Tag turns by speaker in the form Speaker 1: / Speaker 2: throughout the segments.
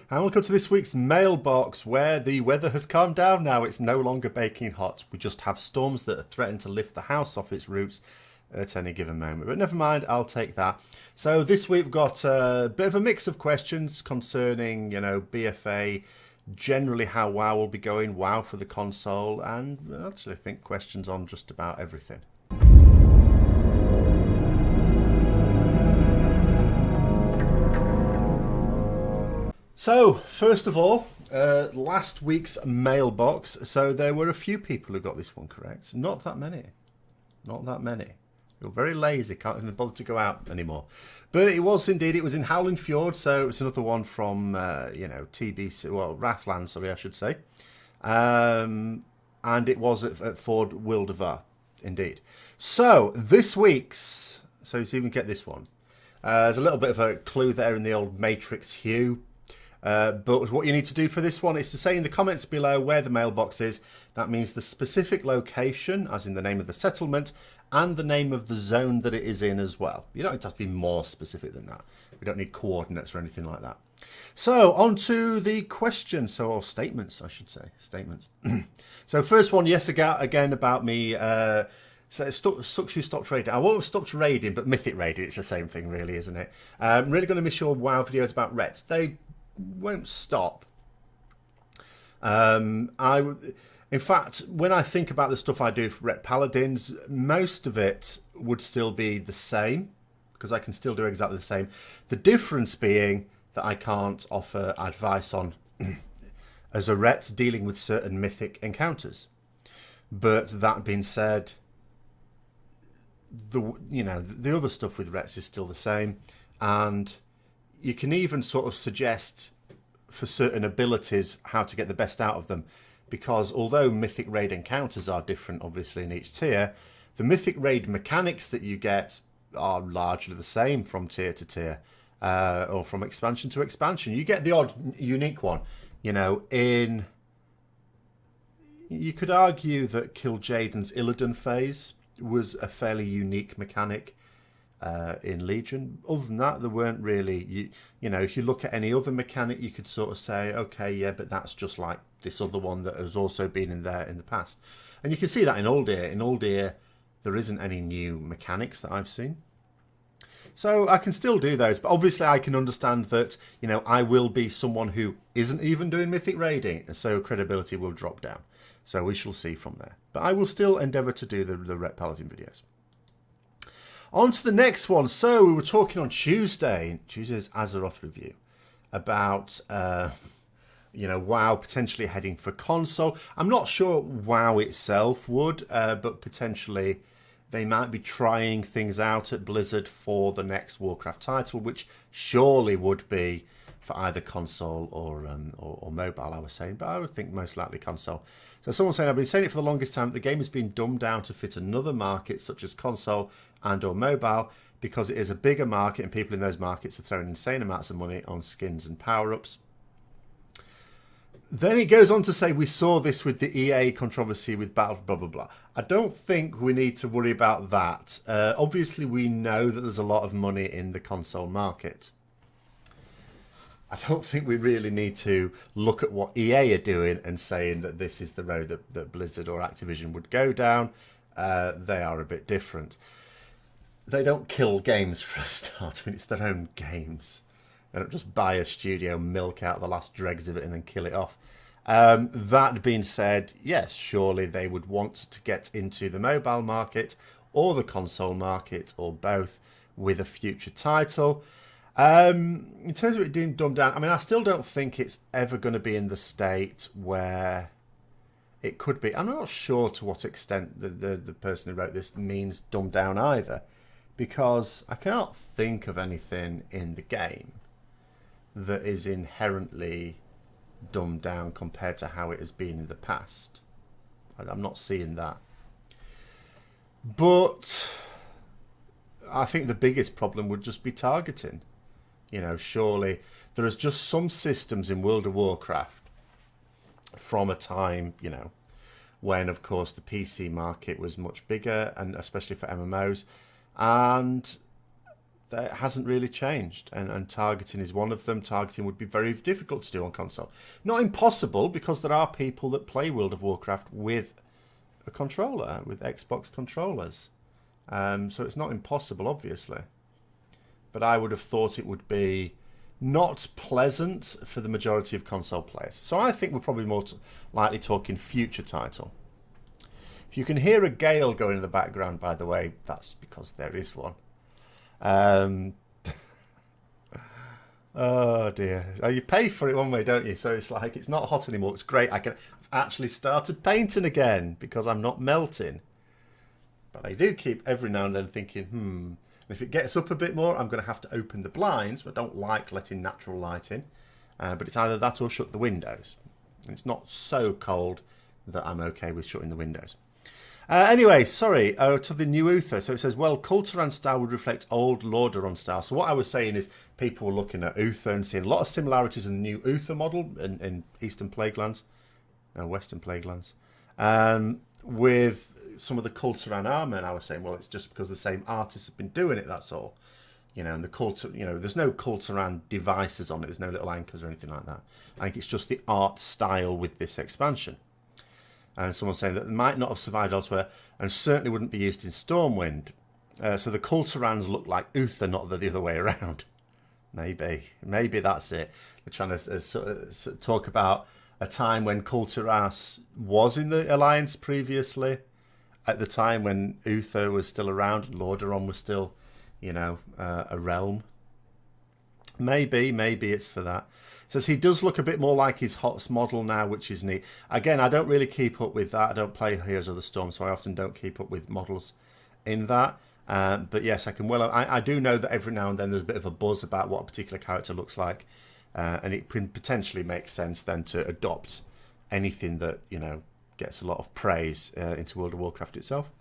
Speaker 1: And welcome to this week's Mailbox, where the weather has calmed down now. It's no longer baking hot. We just have storms that are threatening to lift the house off its roots at any given moment. But never mind, I'll take that. So this week we've got a bit of a mix of questions concerning, BFA, generally how WoW will be going, WoW for the console, and actually I think questions on just about everything. So, first of all, last week's mailbox. So there were a few people who got this one correct. Not that many. Not that many. You're very lazy, can't even bother to go out anymore. But it was indeed, it was in Howling Fjord, so it was another one from, TBC, well, Rathland, sorry, I should say. And it was at Ford Wildevar, indeed. So, this week's, so you even get this one. There's a little bit of a clue there in the old Matrix hue. But what you need to do for this one is to say in the comments below where the mailbox is. That means the specific location, as in the name of the settlement, and the name of the zone that it is in as well. You don't have to be more specific than that. We don't need coordinates or anything like that. So, on to the questions, or statements, I should say. Statements. So, first one, yes, again, about me. So it sucks you stopped raiding. I won't have stopped raiding, but Mythic raiding, it's the same thing, really, isn't it? I'm really going to miss your WoW videos about Rets. They won't stop. In fact, when I think about the stuff I do for Ret Paladins, most of it would still be the same, because I can still do exactly the same. The difference being that I can't offer advice on, as a Ret, dealing with certain mythic encounters. But that being said, the other stuff with Rets is still the same, and you can even sort of suggest for certain abilities how to get the best out of them, because although Mythic Raid encounters are different, obviously, in each tier, the Mythic Raid mechanics that you get are largely the same from tier to tier, or from expansion to expansion. You get the odd unique one, you could argue that Kil'jaeden's Illidan phase was a fairly unique mechanic in Legion. Other than that, there weren't really, if you look at any other mechanic, you could sort of say, okay, yeah, but that's just like this other one that has also been in there in the past. And you can see that in Uldir. In Uldir, there isn't any new mechanics that I've seen. So I can still do those, but obviously I can understand that, I will be someone who isn't even doing Mythic Raiding, and so credibility will drop down. So we shall see from there. But I will still endeavour to do the Ret Paladin videos. On to the next one. So we were talking on Tuesday's Azeroth review, about, WoW potentially heading for console. I'm not sure WoW itself would, but potentially they might be trying things out at Blizzard for the next Warcraft title, which surely would be for either console or mobile, I was saying, but I would think most likely console. So someone saying, I've been saying it for the longest time, the game has been dumbed down to fit another market such as console and or mobile, because it is a bigger market and people in those markets are throwing insane amounts of money on skins and power-ups. Then it goes on to say, we saw this with the EA controversy with Battle, blah, blah, blah. I don't think we need to worry about that. Obviously, we know that there's a lot of money in the console market. I don't think we really need to look at what EA are doing and saying that this is the road that Blizzard or Activision would go down. They are a bit different. They don't kill games for a start. I mean, it's their own games. They don't just buy a studio, milk out the last dregs of it and then kill it off. That being said, yes, surely they would want to get into the mobile market or the console market or both with a future title. In terms of it being dumbed down, I mean, I still don't think it's ever going to be in the state where it could be. I'm not sure to what extent the person who wrote this means dumbed down either, because I can't think of anything in the game that is inherently dumbed down compared to how it has been in the past. I'm not seeing that. But I think the biggest problem would just be targeting. Surely there is just some systems in World of Warcraft from a time, when, of course, the PC market was much bigger, and especially for MMOs. And that hasn't really changed, and targeting is one of them. Targeting would be very difficult to do on console. Not impossible, because there are people that play World of Warcraft with a controller, with Xbox controllers. So it's not impossible, obviously. But I would have thought it would be not pleasant for the majority of console players. So I think we're probably more likely talking future title. If you can hear a gale going in the background, by the way, that's because there is one. Oh dear. You pay for it one way, don't you? So it's like, it's not hot anymore. It's great. I've actually started painting again because I'm not melting. But I do keep every now and then thinking, And if it gets up a bit more, I'm going to have to open the blinds. I don't like letting natural light in. But it's either that or shut the windows. And it's not so cold that I'm okay with shutting the windows. Anyway, sorry, to the new Uther. So it says, well, Kulturan style would reflect old Lordaeron style. So what I was saying is people were looking at Uther and seeing a lot of similarities in the new Uther model in Eastern Plaguelands, Western Plaguelands, with some of the Kulturan armor. And I was saying, well, it's just because the same artists have been doing it, that's all. And the there's no Kulturan devices on it. There's no little anchors or anything like that. I think it's just the art style with this expansion. And someone's saying that it might not have survived elsewhere and certainly wouldn't be used in Stormwind. So the Kulturans look like Uther, not the other way around. Maybe that's it. They're trying to talk about a time when Kulturas was in the Alliance previously, at the time when Uther was still around and Lordaeron was still, a realm. Maybe it's for that. Says he does look a bit more like his HOTS model now, which is neat. Again, I don't really keep up with that. I don't play Heroes of the Storm, so I often don't keep up with models in that. But yes, I do know that every now and then there's a bit of a buzz about what a particular character looks like. And it can potentially make sense then to adopt anything that, gets a lot of praise into World of Warcraft itself.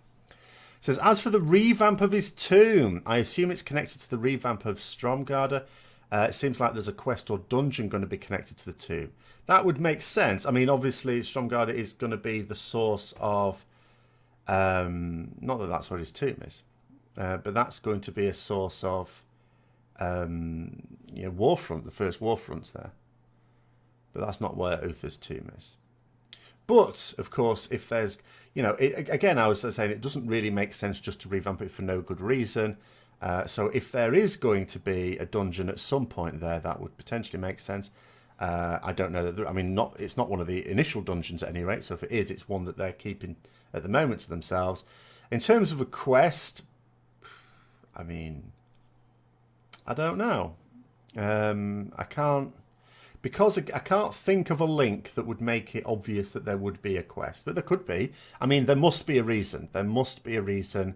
Speaker 1: Says, as for the revamp of his tomb, I assume it's connected to the revamp of Stromgarda. It seems like there's a quest or dungeon going to be connected to the tomb. That would make sense. I mean, obviously, Stromgarda is going to be the source of... not that that's what his tomb is. But that's going to be a source of... Warfront, the first Warfronts there. But that's not where Uther's tomb is. But, of course, if there's... again, I was saying it doesn't really make sense just to revamp it for no good reason. So if there is going to be a dungeon at some point there, that would potentially make sense. I don't know that. It's not one of the initial dungeons at any rate. So if it is, it's one that they're keeping at the moment to themselves. In terms of a quest, I don't know. I can't think of a link that would make it obvious that there would be a quest, but there could be. There must be a reason. There must be a reason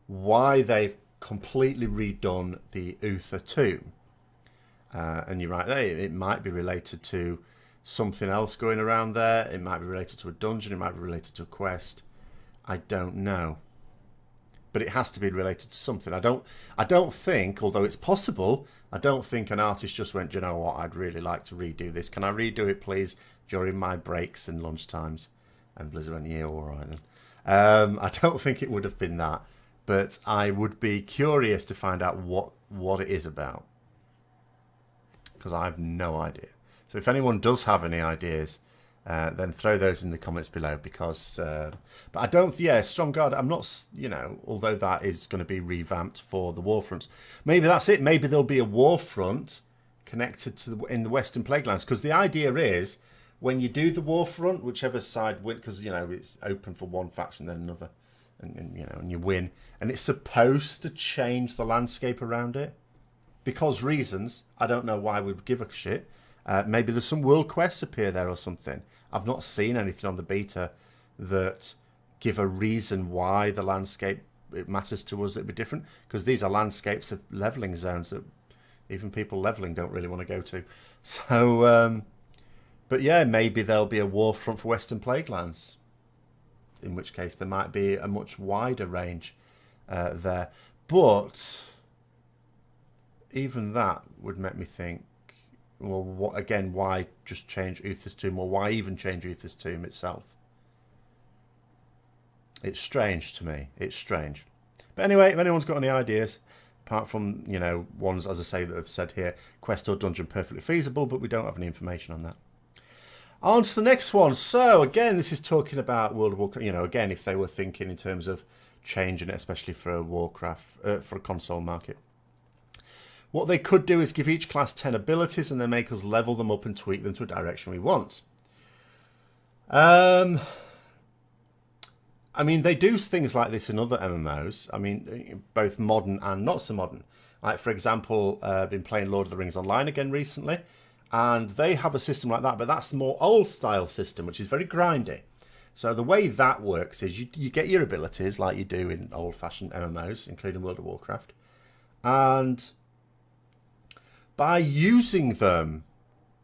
Speaker 1: why they've completely redone the Uther tomb. And you're right there, it might be related to something else going around there. It might be related to a dungeon. It might be related to a quest. I don't know. But it has to be related to something. I don't think, although it's possible, I don't think an artist just went, you know what, I'd really like to redo this. Can I redo it, please, during my breaks and lunchtimes? And Blizzard went, yeah, all right then. I don't think it would have been that. But I would be curious to find out what it is about. Because I have no idea. So if anyone does have any ideas, then throw those in the comments below. Because, but I don't, Stromgarda, I'm not, although that is going to be revamped for the Warfronts. Maybe that's it. Maybe there'll be a Warfront connected to in the Western Plaguelands. Because the idea is, when you do the Warfront, whichever side wins, because, it's open for one faction, then another. And you win, and it's supposed to change the landscape around it because reasons. I don't know why we would give a shit. Maybe there's some world quests appear there or something. I've not seen anything on the beta that give a reason why the landscape it matters to us. It'd be different because these are landscapes of leveling zones that even people leveling don't really want to go to. So, but yeah, maybe there'll be a Warfront for Western Plaguelands. In which case there might be a much wider range there. But even that would make me think, well, why just change Uther's tomb? Or why even change Uther's tomb itself? It's strange to me. It's strange. But anyway, if anyone's got any ideas, Apart from, you know, ones, as I say, that have said here, quest or dungeon perfectly feasible, but we don't have any information on that. On to the next one. So, again, this is talking about World of Warcraft. You know, again, if they were thinking in terms of changing it, especially for a Warcraft, for a console market. What they could do is give each class 10 abilities and then make us level them up and tweak them to a direction we want. I mean, they do things like this in other MMOs. I mean, both modern and not so modern. Like, for example, I've been playing Lord of the Rings Online again recently, and they have a system like that, but that's the more old-style system, which is very grindy. So the way that works is you get your abilities like you do in old-fashioned MMOs, including World of Warcraft, and by using them,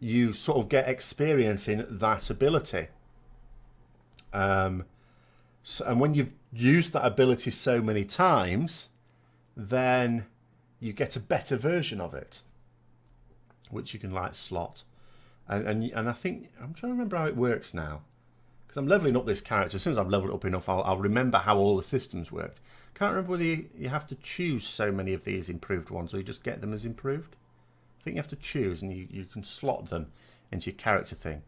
Speaker 1: you sort of get experience in that ability. And when you've used that ability so many times, then you get a better version of it, which you can like slot. And I think, I'm trying to remember how it works now, because I'm leveling up this character. As soon as I've leveled it up enough, I'll remember how all the systems worked. Can't remember whether you have to choose so many of these improved ones, or you just get them as improved. I think you have to choose, and you can slot them into your character thing.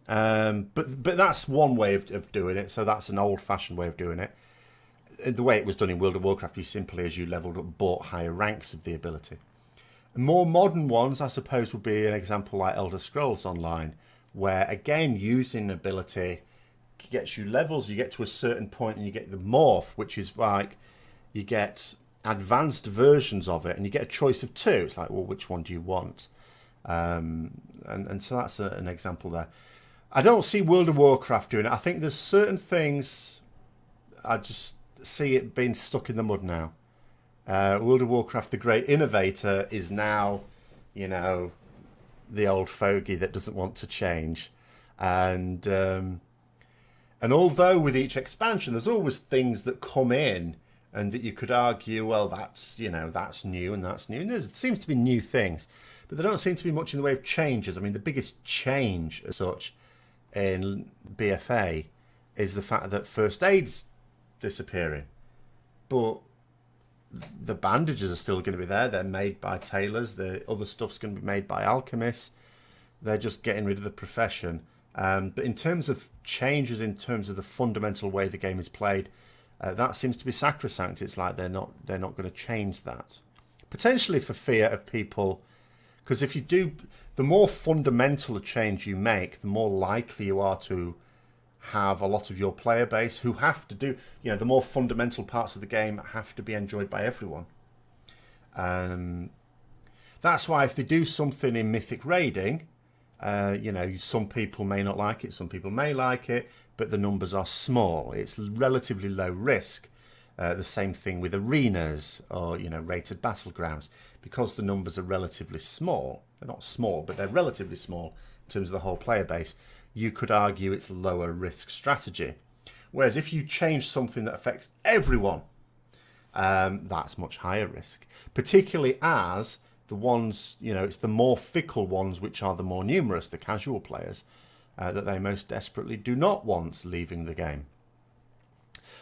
Speaker 1: But that's one way of doing it. So that's an old-fashioned way of doing it. The way it was done in World of Warcraft, you simply, as you leveled up, bought higher ranks of the ability. More modern ones, I suppose, would be an example like Elder Scrolls Online, where, again, using ability gets you levels. You get to a certain point and you get the morph, which is like you get advanced versions of it, and you get a choice of two. It's like, well, which one do you want? And so that's an example there. I don't see World of Warcraft doing it. I think there's certain things, I just see it being stuck in the mud now. World of Warcraft, the great innovator, is now, you know, the old fogey that doesn't want to change. And although with each expansion, there's always things that come in and that you could argue, well, that's, you know, that's new and that's new. And there seems to be new things, but there don't seem to be much in the way of changes. I mean, the biggest change as such in BFA is the fact that first aid's disappearing. But the bandages are still going to be there. They're made by tailors. The other stuff's going to be made by alchemists. They're just getting rid of the profession. But in terms of changes, in terms of the fundamental way the game is played, that seems to be sacrosanct. It's like they're not going to change that. Potentially for fear of people, because if you do, the more fundamental a change you make, the more likely you are to have a lot of your player base who have to do, you know, the more fundamental parts of the game have to be enjoyed by everyone. That's why if they do something in Mythic Raiding, you know, some people may not like it, some people may like it, but the numbers are small. It's relatively low risk. The same thing with arenas or, you know, rated battlegrounds. Because the numbers are relatively small, they're not small, but they're relatively small in terms of the whole player base, you could argue it's a lower risk strategy. Whereas if you change something that affects everyone, that's much higher risk. Particularly as the ones, you know, it's the more fickle ones which are the more numerous, the casual players, that they most desperately do not want leaving the game.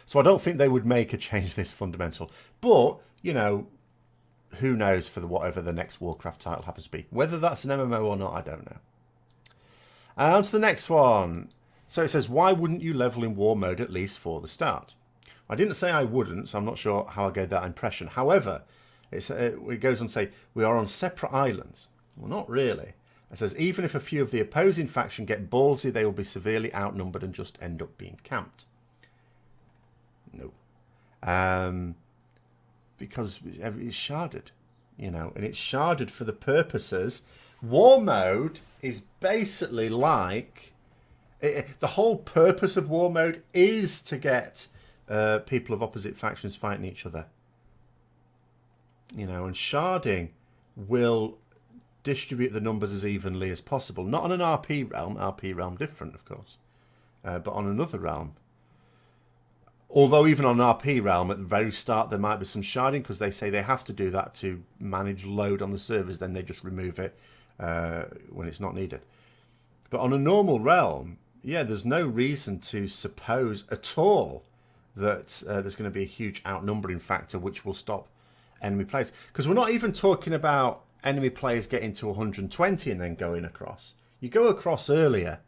Speaker 1: So I don't think they would make a change this fundamental. But, you know, who knows for whatever the next Warcraft title happens to be. Whether that's an MMO or not, I don't know. On to the next one. So it says, why wouldn't you level in war mode at least for the start? I didn't say I wouldn't, so I'm not sure how I gave that impression. However, it goes on to say, we are on separate islands. Well, not really. It says, even if a few of the opposing faction get ballsy, they will be severely outnumbered and just end up being camped. No. Because it's sharded, you know, and it's sharded for the purposes. War mode is basically like, the whole purpose of war mode is to get people of opposite factions fighting each other. You know, and sharding will distribute the numbers as evenly as possible. Not on an RP realm different, of course, but on another realm. Although even on an RP realm, at the very start, there might be some sharding because they say they have to do that to manage load on the servers. Then they just remove it when it's not needed. But on a normal realm, yeah, there's no reason to suppose at all that there's going to be a huge outnumbering factor which will stop enemy players. Because we're not even talking about enemy players getting to 120 and then going across. You go across earlier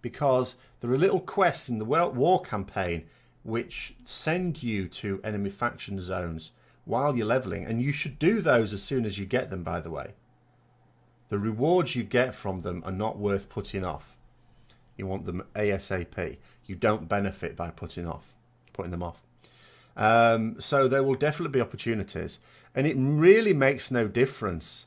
Speaker 1: because there are little quests in the war campaign which send you to enemy faction zones while you're leveling, and you should do those as soon as you get them, by the way. The rewards you get from them are not worth putting off. You want them ASAP. You don't benefit by putting them off. So there will definitely be opportunities, and it really makes no difference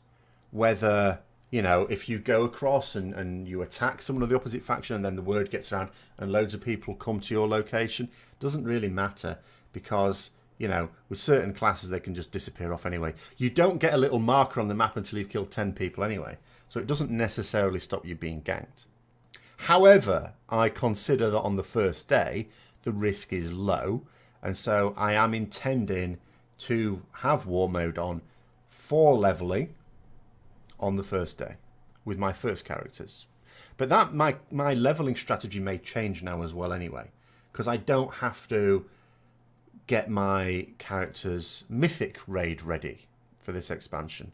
Speaker 1: whether, you know, if you go across and you attack someone of the opposite faction and then the word gets around and loads of people come to your location. Doesn't really matter, because, you know, with certain classes they can just disappear off anyway. You don't get a little marker on the map until you've killed 10 people anyway, so it doesn't necessarily stop you being ganked. However, I consider that on the first day the risk is low, and so I am intending to have war mode on for leveling on the first day with my first characters. But that my leveling strategy may change now as well anyway, because I don't have to get my characters mythic raid ready for this expansion.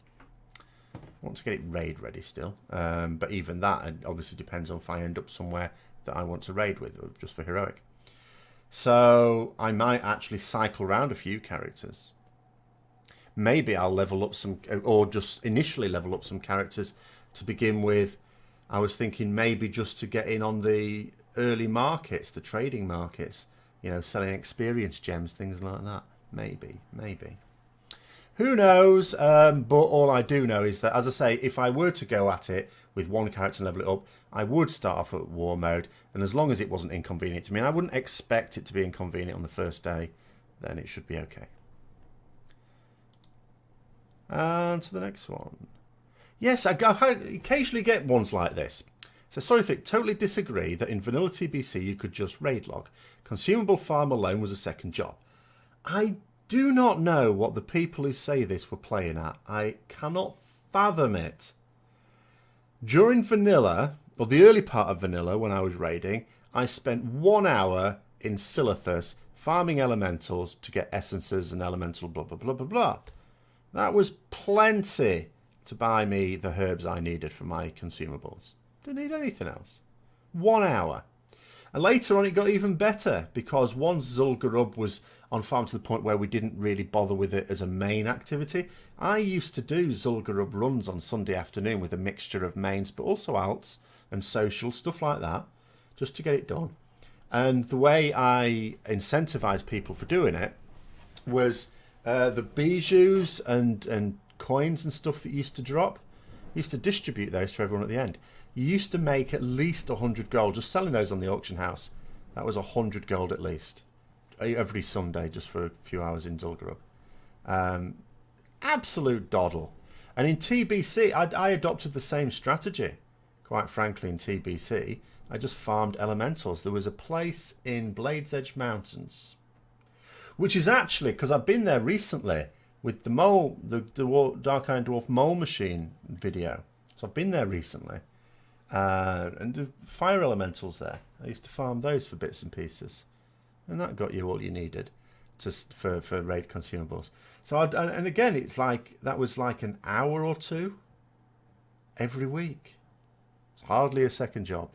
Speaker 1: I want to get it raid ready still, but even that obviously depends on if I end up somewhere that I want to raid with, or just for heroic. So I might actually cycle around a few characters. Maybe I'll level up some, or just initially level up some characters to begin with. I was thinking maybe just to get in on the early markets, the trading markets, you know, selling experience gems, things like that. Maybe. Who knows? But all I do know is that, as I say, if I were to go at it with one character and level it up, I would start off at war mode, and as long as it wasn't inconvenient to me, and I wouldn't expect it to be inconvenient on the first day, then it should be okay. And to the next one. Yes, I occasionally get ones like this. So sorry, Thete, totally disagree that in vanilla TBC you could just raid log. Consumable farm alone was a second job. I do not know what the people who say this were playing at. I cannot fathom it. During vanilla, or the early part of vanilla when I was raiding, I spent 1 hour in Silithus farming elementals to get essences and elemental blah blah blah blah blah. That was plenty to buy me the herbs I needed for my consumables. Didn't need anything else. 1 hour. And later on it got even better, because once Zul'Gurub was on farm to the point where we didn't really bother with it as a main activity, I used to do Zul'Gurub runs on Sunday afternoon with a mixture of mains but also alts and social, stuff like that, just to get it done. And the way I incentivized people for doing it was the bijous and coins and stuff that used to drop. I used to distribute those to everyone at the end. You used to make at least 100 gold just selling those on the auction house. That was 100 gold at least every Sunday, just for a few hours in Zul'Gurub. Absolute doddle. And in TBC, I adopted the same strategy. Quite frankly, in TBC, I just farmed elementals. There was a place in Blades Edge Mountains, which is actually, because I've been there recently with the mole, the Dark Iron Dwarf mole machine video. So I've been there recently. And the fire elementals there. I used to farm those for bits and pieces. And that got you all you needed for raid consumables. So and again, it's like, that was like an hour or two every week. It's hardly a second job.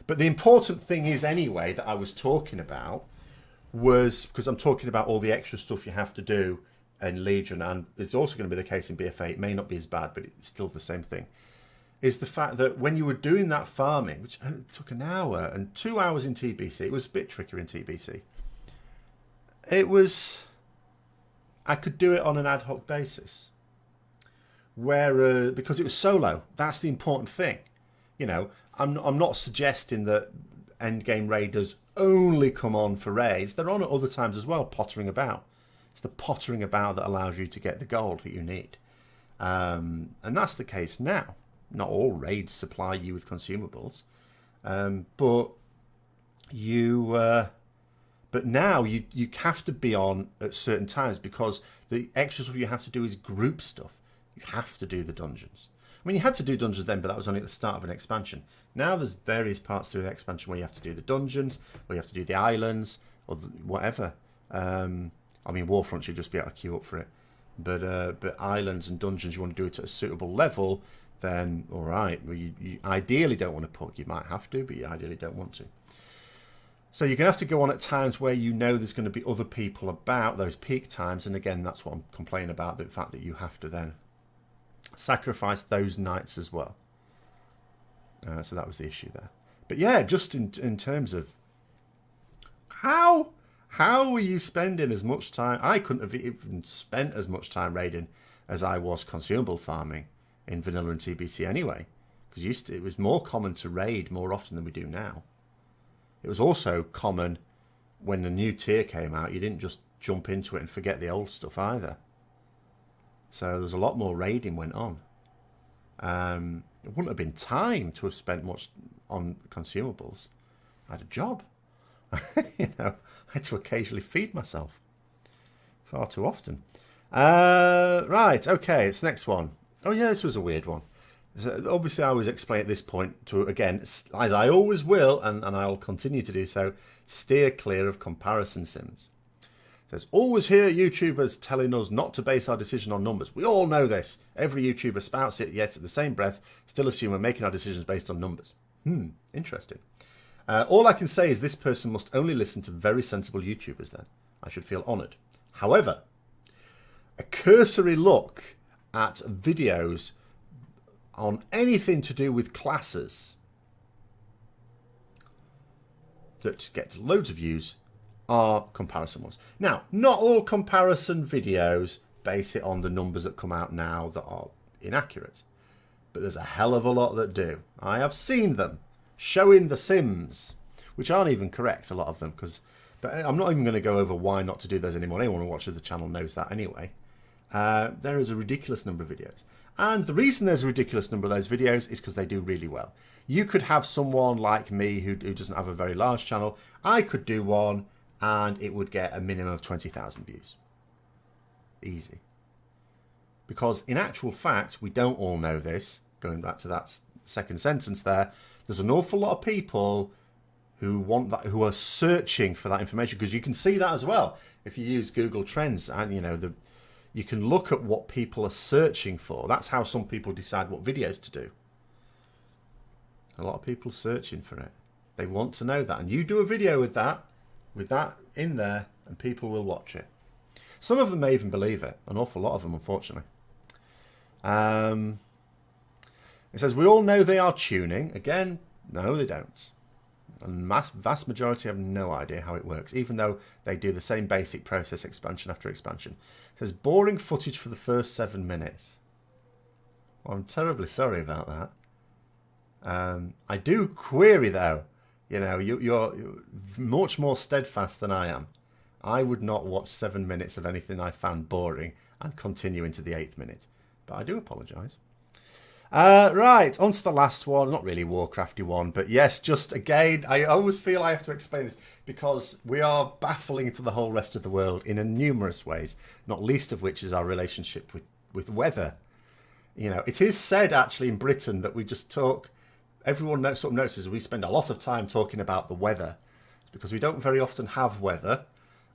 Speaker 1: But the important thing is anyway that I was talking about was, because I'm talking about all the extra stuff you have to do in Legion, and it's also going to be the case in BFA. It may not be as bad, but it's still the same thing. Is the fact that when you were doing that farming, which took an hour and 2 hours in TBC, it was a bit trickier in TBC. I could do it on an ad hoc basis. Where, because it was solo, that's the important thing. You know, I'm not suggesting that endgame raiders only come on for raids. They're on at other times as well, pottering about. It's the pottering about that allows you to get the gold that you need. And that's the case now. Not all raids supply you with consumables, but now you have to be on at certain times, because the extra stuff you have to do is group stuff. You have to do the dungeons. I mean, you had to do dungeons then, but that was only at the start of an expansion. Now there's various parts through the expansion where you have to do the dungeons, or you have to do the islands, or whatever. I mean, Warfront should just be able to queue up for it. But islands and dungeons, you want to do it at a suitable level, then all right. Well, you ideally don't want to put. You might have to, but you ideally don't want to. So you're going to have to go on at times where you know there's going to be other people about, those peak times. And again, that's what I'm complaining about, the fact that you have to then sacrifice those nights as well. So that was the issue there. But yeah, just in terms of how were you spending as much time? I couldn't have even spent as much time raiding as I was consumable farming in vanilla and TBC anyway. Because it was more common to raid more often than we do now. It was also common when the new tier came out. You didn't just jump into it and forget the old stuff either. So there's a lot more raiding went on. It wouldn't have been time to have spent much on consumables. I had a job. You know, I had to occasionally feed myself. Far too often. Right, okay, it's the next one. Oh yeah, this was a weird one. So obviously, I always explain at this point to, again, as I always will, and I'll continue to do so, steer clear of comparison sims. It says, always hear YouTubers telling us not to base our decision on numbers. We all know this. Every YouTuber spouts it, yet at the same breath, still assume we're making our decisions based on numbers. Interesting. All I can say is this person must only listen to very sensible YouTubers then. I should feel honoured. However, a cursory look at videos on anything to do with classes that get loads of views are comparison ones. Now, not all comparison videos base it on the numbers that come out now that are inaccurate, but there's a hell of a lot that do. I have seen them showing the sims, which aren't even correct, a lot of them, but I'm not even going to go over why not to do those anymore. Anyone who watches the channel knows that anyway. There is a ridiculous number of videos. And the reason there's a ridiculous number of those videos is because they do really well. You could have someone like me who doesn't have a very large channel. I could do one and it would get a minimum of 20,000 views. Easy. Because in actual fact, we don't all know this. Going back to that second sentence there, there's an awful lot of people who want that, who are searching for that information, because you can see that as well if you use Google Trends, and you can look at what people are searching for. That's how some people decide what videos to do. A lot of people searching for it. They want to know that. And you do a video with that in there, and people will watch it. Some of them may even believe it. An awful lot of them, unfortunately. It says, we all know they are tuning. Again, no, they don't. And vast majority have no idea how it works, even though they do the same basic process expansion after expansion. It says, boring footage for the first 7 minutes. Well, I'm terribly sorry about that. I do query, though. You're much more steadfast than I am. I would not watch 7 minutes of anything I found boring and continue into the 8th minute. But I do apologise. Right, on to the last one. Not really a Warcrafty one, but yes, just again, I always feel I have to explain this because we are baffling to the whole rest of the world in numerous ways, not least of which is our relationship with weather. It is said actually in Britain that we just talk, everyone sort of notices we spend a lot of time talking about the weather. It's because we don't very often have weather.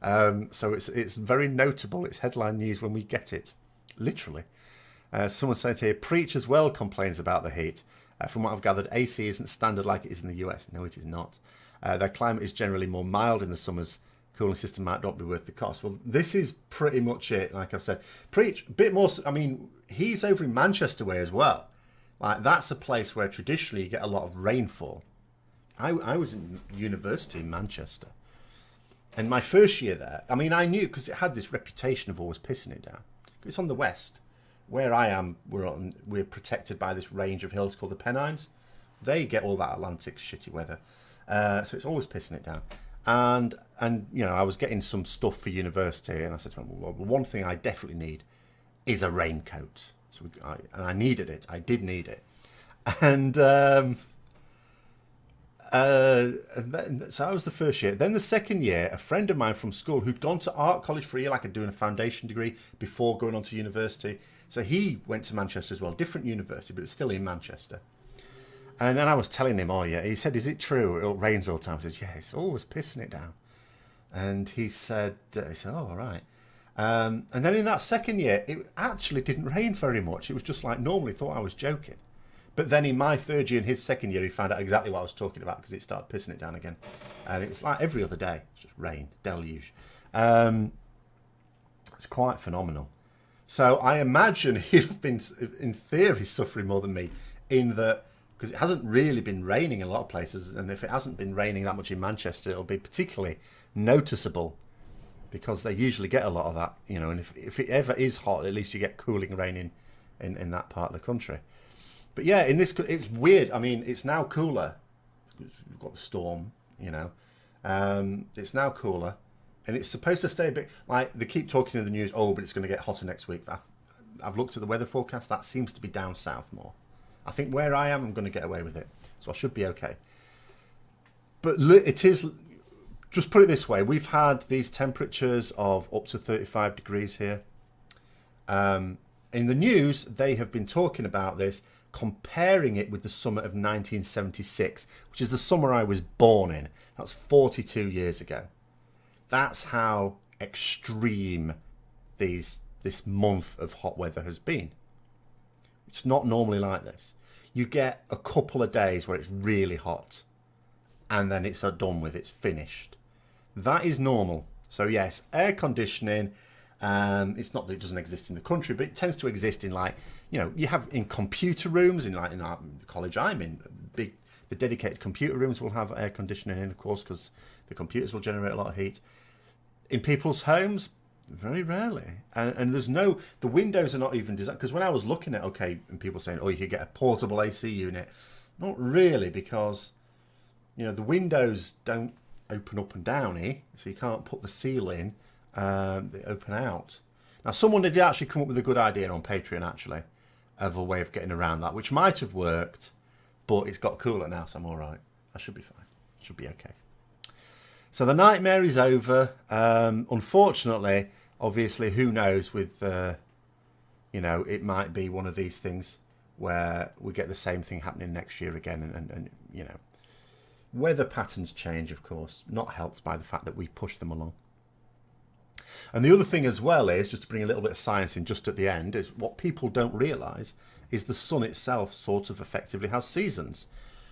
Speaker 1: So it's very notable. It's headline news when we get it, literally. Someone said here, Preach as well complains about the heat. From what I've gathered, AC isn't standard like it is in the US. No, it is not. Their climate is generally more mild in the summers. Cooling system might not be worth the cost. Well, this is pretty much it. Like I've said, Preach, a bit more. I mean, he's over in Manchester way as well. Like, that's a place where traditionally you get a lot of rainfall. I was in university in Manchester. And my first year there, I mean, I knew because it had this reputation of always pissing it down. It's on the west. Where I am, we're protected by this range of hills called the Pennines. They get all that Atlantic shitty weather, so it's always pissing it down. And I was getting some stuff for university, and I said to him, well, one thing I definitely need is a raincoat. So I needed it. I did need it, and so that was the first year. Then the second year, a friend of mine from school who'd gone to art college for a year, like doing a foundation degree before going on to university. So he went to Manchester as well, different university, but it's still in Manchester. And then I was telling him, oh yeah, he said, is it true? It rains all the time. I said, yeah, it's always pissing it down. And he said, oh, all right. And then in that second year, it actually didn't rain very much. It was just like normal. He thought I was joking. But then in my third year and his second year, he found out exactly what I was talking about because it started pissing it down again. And it was like every other day. It's just rain, deluge. It's quite phenomenal. So I imagine he'll have been, in theory, suffering more than me in that, because it hasn't really been raining in a lot of places. And if it hasn't been raining that much in Manchester, it'll be particularly noticeable because they usually get a lot of that, you know. And if it ever is hot, at least you get cooling rain in that part of the country. But yeah, in this, it's weird. I mean, it's now cooler. We've got the storm, you know. It's now cooler. And it's supposed to stay a bit, like, they keep talking in the news, oh, but it's going to get hotter next week. I've looked at the weather forecast. That seems to be down south more. I think where I am, I'm going to get away with it. So I should be okay. But it is, just put it this way. We've had these temperatures of up to 35 degrees here. In the news, they have been talking about this, comparing it with the summer of 1976, which is the summer I was born in. That's 42 years ago. That's how extreme this month of hot weather has been. It's not normally like this. You get a couple of days where it's really hot and then it's done with, it's finished. That is normal. So yes, air conditioning, it's not that it doesn't exist in the country, but it tends to exist in, like, you know, you have in computer rooms, in the college I'm in, the dedicated computer rooms will have air conditioning in, of course, because the computers will generate a lot of heat. In people's homes, very rarely. And there's no, the windows are not even designed, because when I was looking at, okay, and people saying, oh, you could get a portable AC unit, not really, because, you know, the windows don't open up and down here, so you can't put the seal in, they open out. Now, someone did actually come up with a good idea on Patreon, actually, of a way of getting around that, which might have worked, but it's got cooler now, so I'm all right. I should be fine. Should be okay. So the nightmare is over. Unfortunately, obviously, who knows with, you know, it might be one of these things where we get the same thing happening next year again. And you know, weather patterns change, of course, not helped by the fact that we push them along. And the other thing as well is, just to bring a little bit of science in just at the end, is what people don't realise is the sun itself sort of effectively has seasons.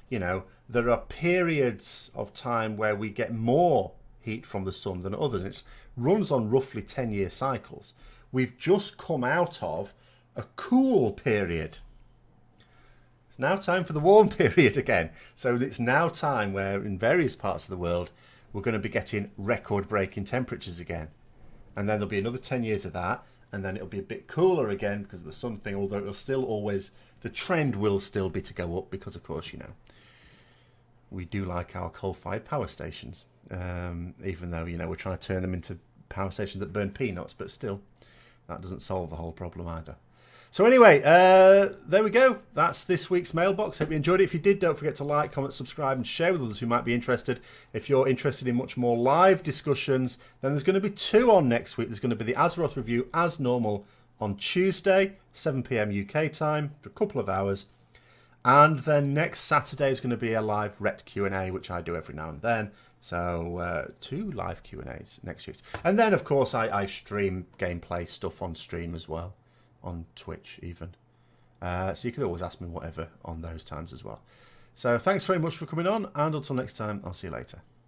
Speaker 1: You know, there are periods of time where we get more heat from the sun than others. It runs on roughly 10-year cycles. We've just come out of a cool period. It's now time for the warm period again. So it's now time where in various parts of the world, we're going to be getting record-breaking temperatures again. And then there'll be another 10 years of that. And then it'll be a bit cooler again because of the sun thing, although it'll still always, the trend will still be to go up because, of course, you know, we do like our coal-fired power stations, even though, you know, we're trying to turn them into power stations that burn peanuts, but still, that doesn't solve the whole problem either. So anyway, there we go. That's this week's Mailbox. Hope you enjoyed it. If you did, don't forget to like, comment, subscribe, and share with others who might be interested. If you're interested in much more live discussions, then there's going to be 2 on next week. There's going to be the Azeroth review, as normal, on Tuesday, 7 p.m. UK time, for a couple of hours. And then next Saturday is going to be a live Ret Q&A, which I do every now and then. So 2 live Q&As next week. And then, of course, I stream gameplay stuff on stream as well, on Twitch even. So you can always ask me whatever on those times as well. So thanks very much for coming on, and until next time, I'll see you later.